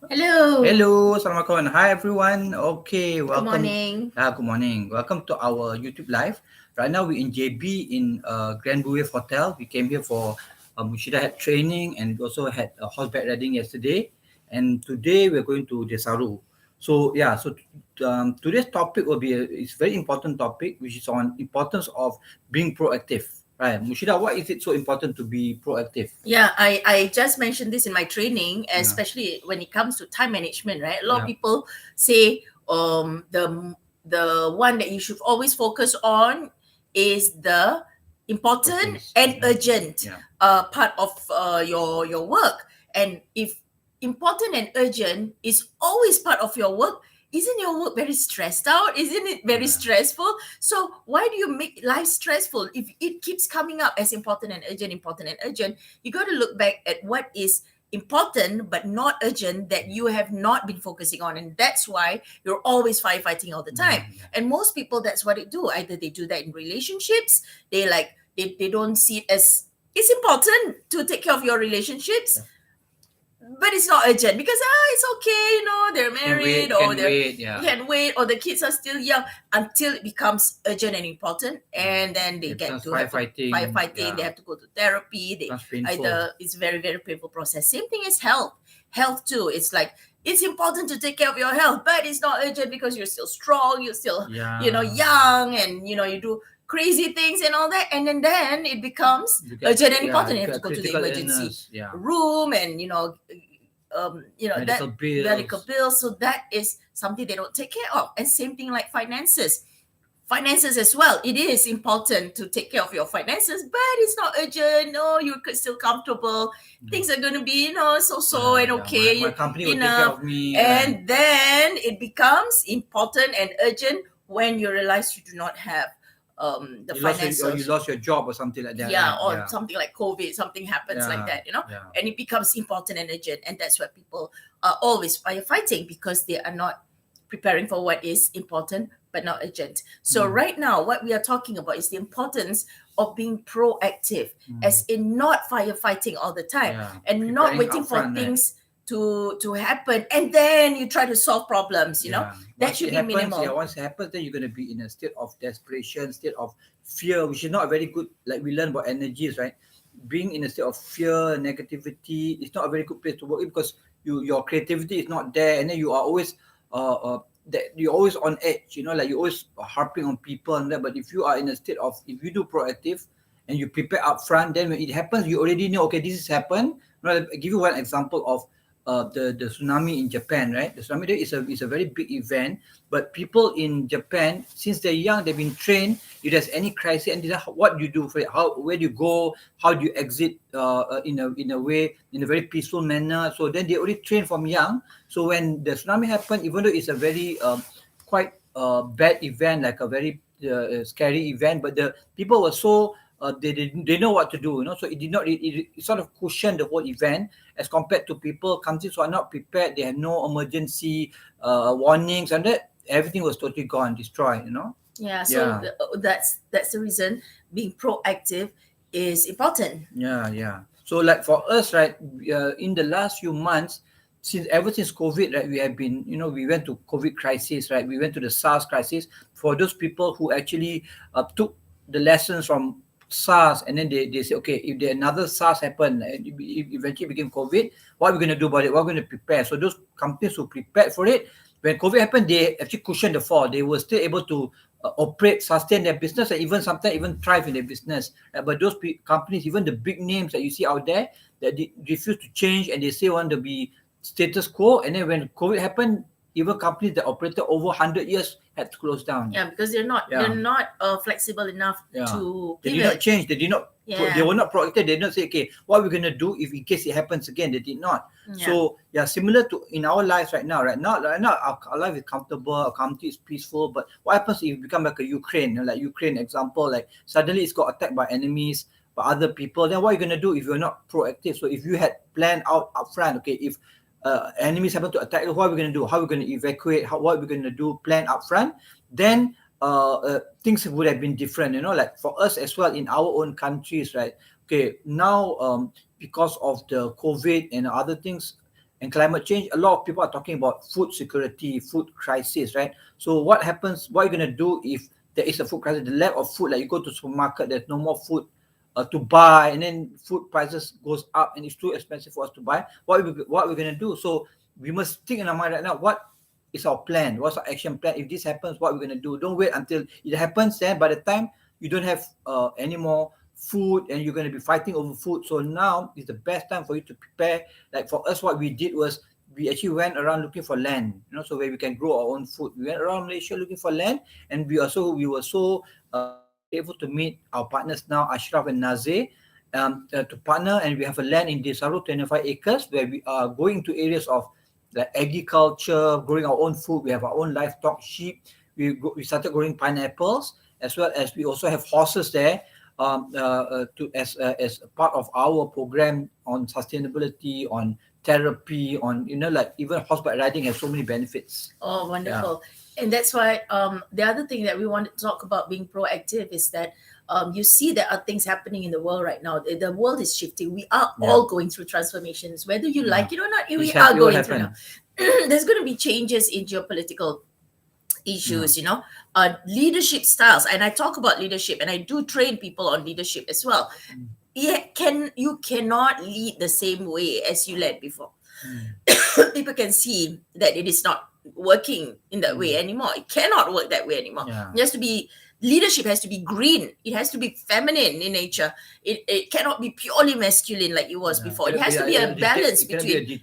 Hello. Hello, Assalamualaikum. Hi everyone. Okay, Good welcome. morning. Good morning. Welcome to our YouTube live. Right now we're in JB in Grand Bouvet Hotel. We came here for Mushida had training and we also had a horseback riding yesterday. And today we're going to Desaru. So today's topic will be it's very important topic, which is on importance of being proactive. Right, Mushida, why is it so important to be proactive? Yeah, I just mentioned this in my training, Yeah, especially when it comes to time management, right? A lot of yeah, people say the one that you should always focus on is the important importance. and Yeah, urgent yeah. part of your work. And if important and urgent is always part of your work, isn't your work very stressed out? Isn't it very Yeah. stressful? So why do you make life stressful if it keeps coming up as important and urgent? You got to look back at what is important but not urgent that you have not been focusing on, and that's why you're always firefighting all the time. Mm, yeah. And most people, that's what they do. Either they do that in relationships, they don't see it as it's important to take care of your relationships, Yeah. but it's not urgent because it's okay, they're Can married wait, or can they're wait. Yeah. can wait or the kids are still young, until it becomes urgent and important, Yeah. and then they It get becomes to have to firefighting. firefighting, they Yeah. have to go to therapy, they Becomes painful. either it's very very painful process. Same thing as health too. It's like it's important to take care of your health, but it's not urgent because you're still strong, you're still Yeah. young, and you do crazy things and all that, and then it becomes You get urgent and yeah, important. you You have get to a go to the critical emergency illness. Yeah. room, and that Medical medical bills. bills. So that is something they don't take care of. And same thing like finances as well. It is important to take care of your finances, but it's not urgent. No, you're still comfortable, Yeah. things are going to be so Yeah. and Yeah. My okay, company will take care enough. of me. Right. And then it becomes important and urgent when you realize you do not have the You finances. lost your job or something like that. Yeah, Right. or Yeah. something like COVID, something happens like Yeah. that. Yeah. And it becomes important and urgent, and that's why people are always firefighting, because they are not preparing for what is important but not urgent. So Mm. right now what we are talking about is the importance of being proactive, Mm. as in not firefighting all the time Yeah. and not Preparing waiting for upfront. Right. things to happen and then you try to solve problems. Yeah. That should be minimal. Once it happens, then you're gonna be in a state of desperation, state of fear, which is not a very good. Like we learn about energies, right? Being in a state of fear, negativity, it's not a very good place to work in, because your creativity is not there, and then you are always that you're always on edge. Like you're always harping on people and that. But if you are in a state of, if you do proactive and you prepare upfront, then when it happens, you already know, okay, this has happened. I'll give you one example of the tsunami in Japan, right? The tsunami there is a very big event, but people in Japan, since they're young, they've been trained. If there's any crisis, and what do you do for it? Where do you go? How do you exit? In a way, in a very peaceful manner. So then they already trained from young. So when the tsunami happened, even though it's a very quite bad event, like a very scary event, but the people were so they know what to do, so it did not it sort of cushioned the whole event, as compared to countries who are not prepared. They had no emergency warnings, and that everything was totally gone, destroyed. Yeah, so Yeah. that's the reason being proactive is important. Yeah. So like for us, right, in the last few months, ever since COVID, right, we have been, we went to COVID crisis, right? We went to the SARS crisis. For those people who actually took the lessons from SARS, and then they say, okay, if another SARS happened, and it eventually became COVID, what are we going to do about it? What are we going to prepare? So those companies who prepared for it, when COVID happened, they actually cushioned the fall. They were still able to operate, sustain their business, and even sometimes even thrive in their business. But those companies, even the big names that you see out there, that they refuse to change, and they say want to be status quo. And then when COVID happened, even companies that operated over 100 years had to close down. Yeah, because they're not flexible enough Yeah. to They did not pivot. change. They Yeah, were not proactive. They did not say, okay, what are we going to do if in case it happens again? They did not. yeah, So yeah, similar to in our lives right now. Right now, our life is comfortable. Our country is peaceful. But what happens if you become like a Ukraine? Like Ukraine example, like suddenly it's got attacked by enemies, by other people. Then what are you going to do if you're not proactive? So if you had planned out upfront, okay, if enemies happen to attack, what are we going to do? How are we going to evacuate? What are we going to do? Plan upfront. Then things would have been different, like for us as well in our own countries, right? Okay, now because of the COVID and other things, and climate change, a lot of people are talking about food security, food crisis, right? So what happens, what are you going to do if there is a food crisis, the lack of food, like you go to supermarket, there's no more food to buy, and then food prices goes up and it's too expensive for us to buy. What are we going to do? So we must think in our mind right now, what is our plan? What's our action plan? If this happens, what are we going to do? Don't wait until it happens. Then by the time you don't have any more food and you're going to be fighting over food. So now is the best time for you to prepare. Like for us, what we did was we actually went around looking for land, so where we can grow our own food. We went around Malaysia looking for land, and we were so able to meet our partners now, Ashraf and Nazir, to partner, and we have a land in Desaru, 25 acres, where we are going to areas of the agriculture, growing our own food. We have our own livestock, sheep. We started growing pineapples, as well as we also have horses there, as part of our program on sustainability, on therapy, on like even horseback riding has so many benefits. Oh, wonderful. And that's why the other thing that we want to talk about being proactive is that you see there are things happening in the world right now. The world is shifting. We are all going through transformations, whether you like it or not. We are going through now. There's going to be changes in geopolitical issues, leadership styles. And I talk about leadership, and I do train people on leadership as well. You cannot lead the same way as you led before. People can see that it is not working in that way anymore. It cannot work that way anymore. Leadership has to be green. It has to be feminine in nature. It cannot be purely masculine like it was before. It has to be a balance between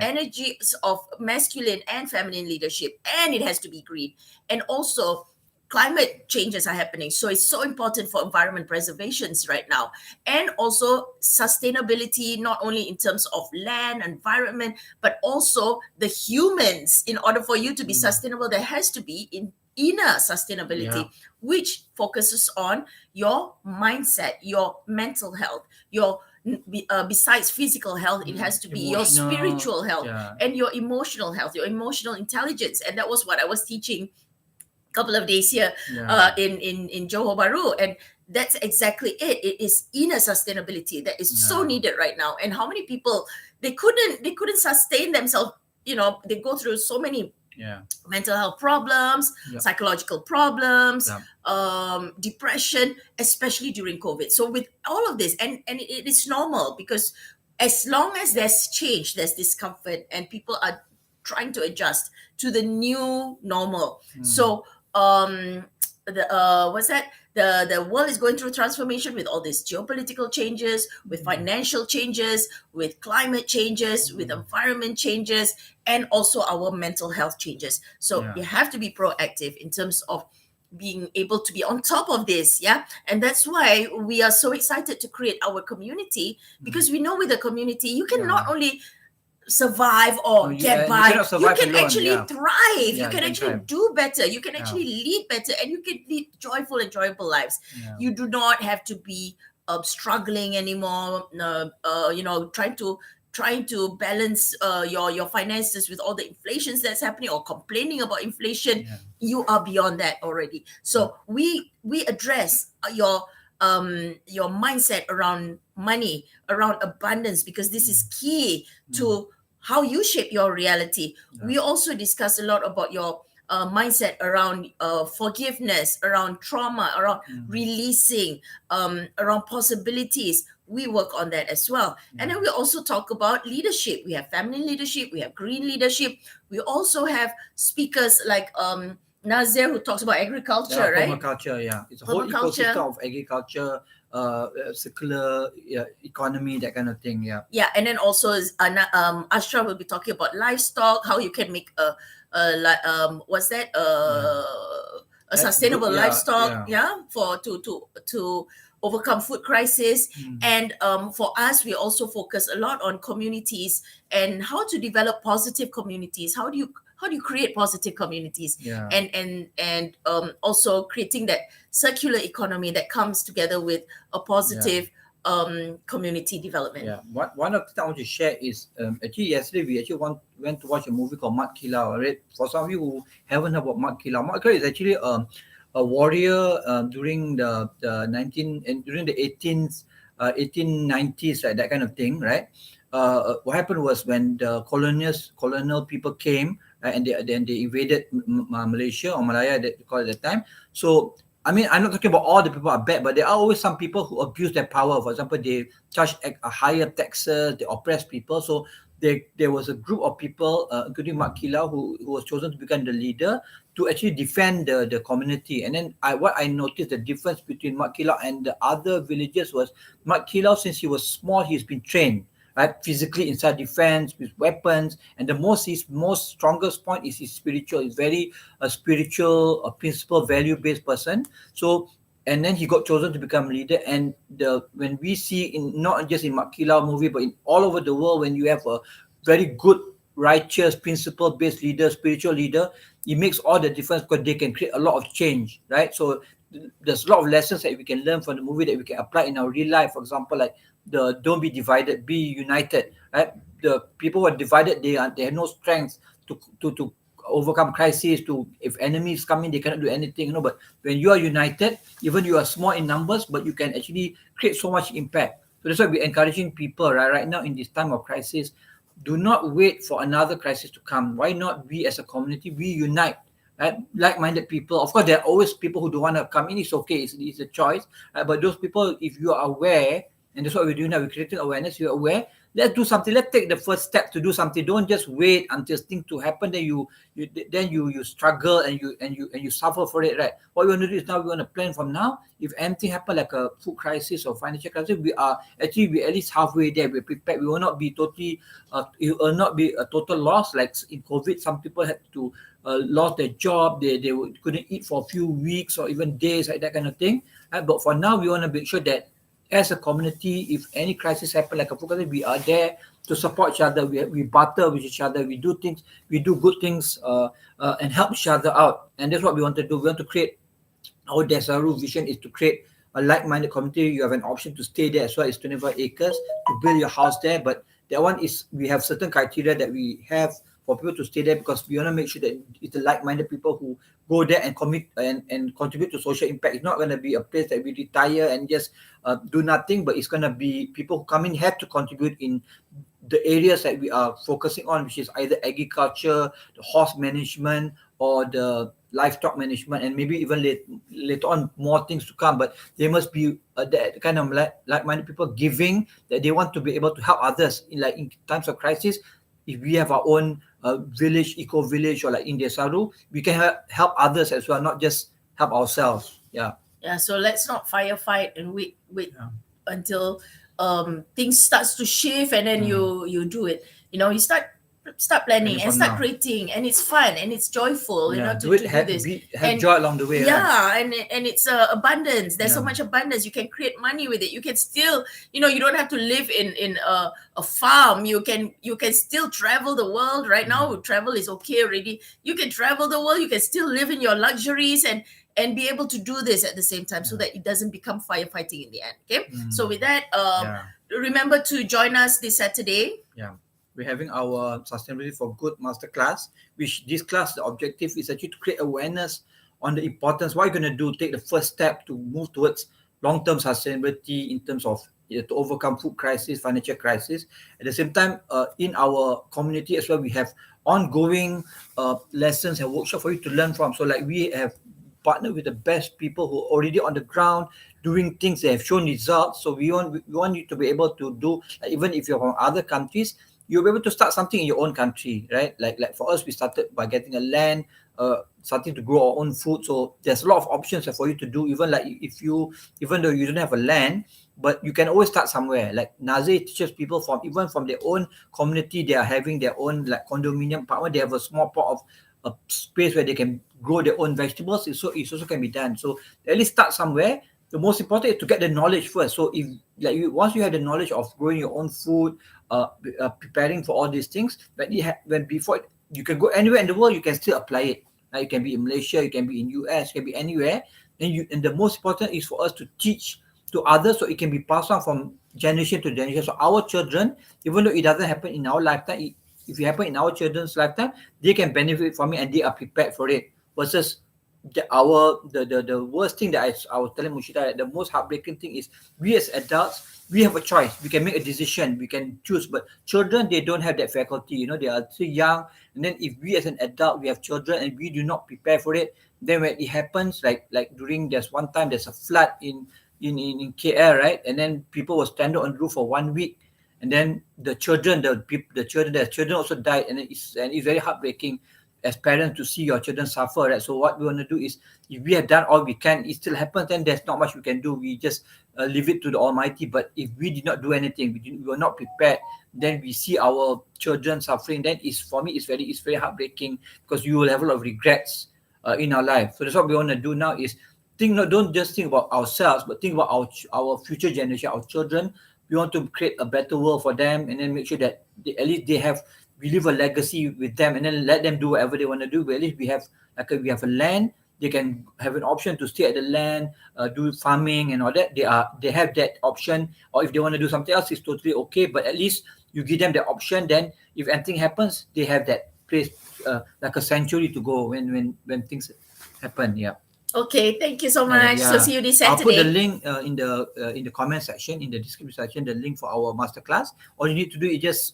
energies of masculine and feminine leadership, and it has to be green. And also, climate changes are happening, so it's so important for environment preservations right now, and also sustainability, not only in terms of land, environment, but also the humans. In order for you to be sustainable, there has to be inner sustainability, which focuses on your mindset, your mental health, your besides physical health, it has to be your spiritual health and your emotional health, your emotional intelligence. And that was what I was teaching couple of days here in Johor Bahru, and that's exactly it. It is inner sustainability that is so needed right now. And how many people they couldn't sustain themselves, they go through so many mental health problems, psychological problems, depression, especially during COVID. So with all of this, and it is normal, because as long as there's change, there's discomfort, and people are trying to adjust to the new normal. So the world is going through transformation with all these geopolitical changes, with financial changes, with climate changes, with environment changes, and also our mental health changes. So you have to be proactive in terms of being able to be on top of this. And that's why we are so excited to create our community, because we know with the community you can not only survive or get by, you can actually thrive, you can actually do better, you can actually lead better, and you can lead joyful, enjoyable lives. You do not have to be struggling anymore, trying to balance your finances with all the inflations that's happening, or complaining about inflation. You are beyond that already. So we address your mindset around money, around abundance, because this is key to how you shape your reality. We also discuss a lot about your mindset around forgiveness, around trauma, around releasing, around possibilities. We work on that as well. And then we also talk about leadership. We have feminine leadership, we have green leadership. We also have speakers like Nazir, who talks about agriculture, right? Permaculture, it's a whole ecosystem of agriculture, circular economy, that kind of thing. And then also Ashraf will be talking about livestock, how you can make a sustainable livestock, for to overcome food crisis. And for us, we also focus a lot on communities and how to develop positive communities. How do you create positive communities? And also creating that circular economy that comes together with a positive community development. One of the things I want to share is actually yesterday we actually went to watch a movie called Mat Kilau. Right? For some of you who haven't heard about Mat Kilau is actually a warrior during the 1890s, right? That kind of thing, right? what happened was when the colonial people came, and then they invaded Malaysia or Malaya, that they call it at the time. So I mean, I'm not talking about all the people are bad, but there are always some people who abuse their power. For example, they charge a higher taxes, they oppress people. So there was a group of people, including Mak Kila, who was chosen to become the leader to actually defend the community. And then what I noticed, the difference between Mak Kila and the other villagers was Mak Kila, since he was small, he's been trained, right, physically inside defense with weapons, and his most strongest point is his spiritual. He's very a spiritual, a principle, value based person. So and then he got chosen to become leader. And when we see, in not just in Makila movie, but in all over the world, when you have a very good, righteous, principle based leader, spiritual leader, it makes all the difference, because they can create a lot of change, right? So there's a lot of lessons that we can learn from the movie that we can apply in our real life. For example, like the don't be divided, be united, right? The people who are divided, they have no strength to overcome crisis. To If enemies come in, they cannot do anything, but when you are united, even you are small in numbers, but you can actually create so much impact. So that's why we're encouraging people, right now in this time of crisis, do not wait for another crisis to come. Why not we as a community, we unite, right? Like-minded people. Of course, there are always people who don't want to come in. It's okay, it's a choice, right? But those people, if you are aware, and that's what we're doing now, we're creating awareness, you're aware, let's do something. Let's take the first step to do something. Don't just wait until things to happen, then you struggle, and you suffer for it, right? What we want to do is, now we want to plan from now. If anything happen, like a food crisis or financial crisis, we at least halfway there. We're prepared. We will not be totally it will not be a total loss. Like in COVID, some people had to lost their job. They couldn't eat for a few weeks or even days, like that kind of thing, right? But for now, we want to make sure that as a community, if any crisis happen, like a food crisis, we are there to support each other. We barter with each other. We do things. We do good things, and help each other out. And that's what we want to do. We want to create, our Desaru vision is to create a like-minded community. You have an option to stay there as well. It's 25 acres to build your house there. But that one is, we have certain criteria that we have for people to stay there, because we want to make sure that it's the like-minded people who go there and commit and contribute to social impact. It's not going to be a place that we retire and just do nothing, but it's going to be people who come in have to contribute in the areas that we are focusing on, which is either agriculture, the horse management, or the livestock management, and maybe even later on more things to come. But there must be that kind of like-minded people giving, that they want to be able to help others in times of crisis. If we have our own village, eco village, or like in Desaru, we can help others as well, not just help ourselves. Yeah, so let's not firefight and wait Yeah. until things starts to shift, and then you do it. You start planning Planning and from start now. creating, and it's fun and it's joyful, to Do it. do Have this. have And joy along the way. Right? yeah, and it's abundance. There's so Yeah. much abundance. You can create money with it. You can still, you don't have to live in a farm. You can still travel the world. Right now, travel is okay already. You can travel the world. You can still live in your luxuries, and be able to do this at the same time, so that it doesn't become firefighting in the end. Okay. So with that, Yeah. remember to join us this Saturday. Yeah. We're having our Sustainability for Good Masterclass, which this class, the objective is actually to create awareness on the importance. What you're going to do, take the first step to move towards long-term sustainability in terms of to overcome food crisis, financial crisis. At the same time, in our community as well, we have ongoing lessons and workshops for you to learn from. So like we have partnered with the best people who are already on the ground doing things that have shown results. So we want you to be able to do, like, even if you're from other countries, you'll be able to start something in your own country, right? Like for us, we started by getting a land, starting to grow our own food. So there's a lot of options for you to do. Even even though you don't have a land, but you can always start somewhere. Like Nazir teaches people from their own community. They are having their own like condominium apartment. They have a small part of a space where they can grow their own vegetables. It also can be done. So at least start somewhere. The most important is to get the knowledge first. So if once you have the knowledge of growing your own food, preparing for all these things, before you can go anywhere in the world, you can still apply it. Like you can be in Malaysia, you can be in US, you can be anywhere. And the most important is for us to teach to others, so it can be passed on from generation to generation. So our children, even though it doesn't happen in our lifetime, if it happen in our children's lifetime, they can benefit from it and they are prepared for it. Versus the worst thing that I was telling Mushida, the most heartbreaking thing is we as adults, we have a choice. We can make a decision. We can choose. But children, they don't have that faculty. They are too young. And then if we as an adult, we have children and we do not prepare for it, then when it happens, like during there's one time there's a flood in KL, right? And then people were stranded on the roof for 1 week. And then the children also died, and it's very heartbreaking as parents to see your children suffer, right? So what we want to do is, if we have done all we can, it still happens, then there's not much we can do. We just leave it to the Almighty. But if we did not do anything, we were not prepared, then we see our children suffering. Then for me, it's very heartbreaking, because you will have a lot of regrets in our life. So that's what we want to do now is don't just think about ourselves, but think about our future generation, our children. We want to create a better world for them, and then make sure that at least we leave a legacy with them, and then let them do whatever they want to do. But at least we have a land. They can have an option to stay at the land, do farming and all that. They have that option. Or if they want to do something else, it's totally okay. But at least you give them the option. Then if anything happens, they have that place, like a sanctuary to go when things happen. Yeah. Okay, thank you so much. So Yeah, see you this I'll put the Saturday. link in the comment section, in the description section, the link for our masterclass. All you need to do is just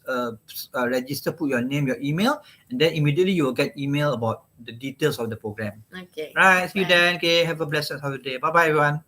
register, put your name, your email, and then immediately you will get email about the details of the program. Okay. Right, see you Bye. then. Okay, have a blessed holiday. Bye bye, everyone.